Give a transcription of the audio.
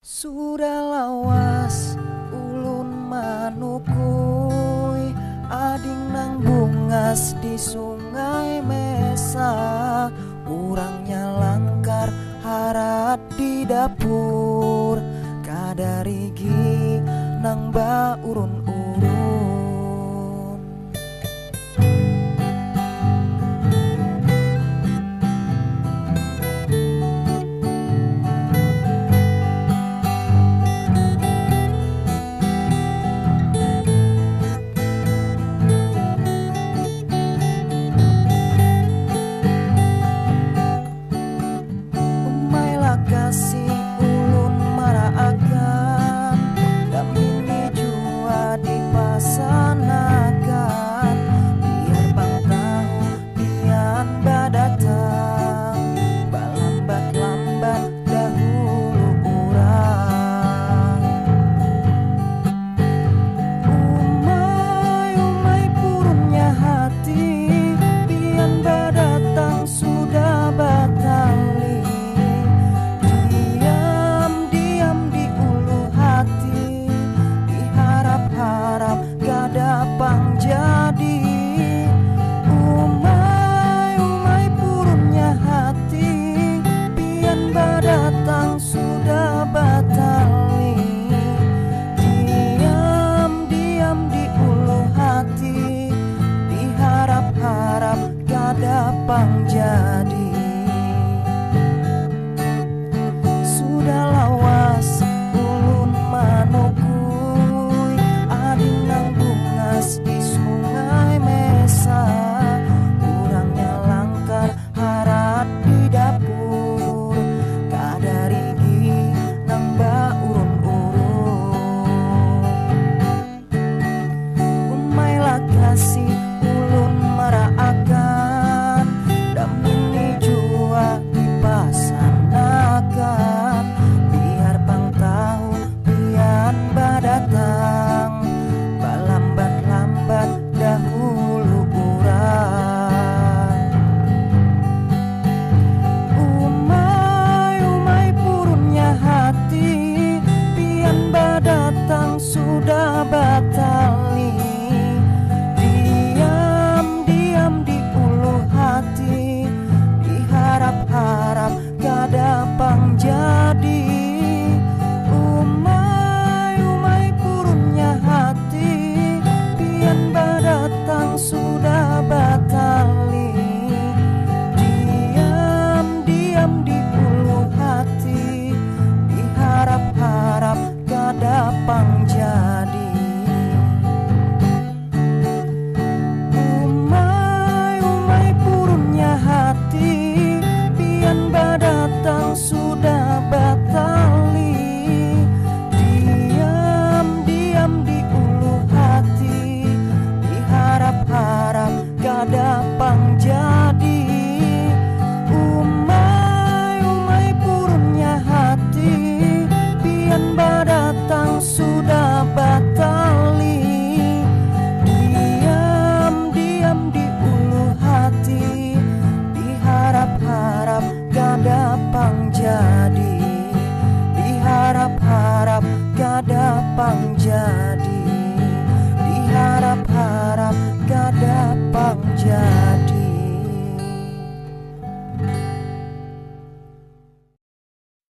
Sudah lawas ulun manukui ading nang bungas di sungai Mesa. Urangnya langkar harat di dapur kadarigi nang ba urun-urun. Kasih ulun maraakan damini jua dipasanakan biar bang tahu pian badatang balambat-lambat dahulu urang. Umay purunnya hati pian badatang sudah batali. Gadapang jadi umay purunnya hati pian badatang sudah batali. Diam di ulu hati diharap-harap gadapang jadi. Sudah lawas ulun manukui ading nang di sungai Mesa. Urangnya langkar harat di dapur kadarigi nang ba urun-urun. Umailah kasih ulun maraakan damini jua dipasanakan biar pang tahu pian badatang balambat dahulu urang. Umay purunnya hati pian badatang sudah batali. Diam di ulu hati diharap-harap gadapang jadi. Umay purunnya hati pian badatang sudah batali. Diam di ulu hati diharap-harap gadapang jadi. Umay purunnya hati pian badatang sudah batali. Diam di ulu hati diharap-harap gadapang jadi. Umay purunnya hati pian badatang sudah batali. Diam di ulu hati diharap-harap gadapang jadi. Diharap-harap gadapang jadi.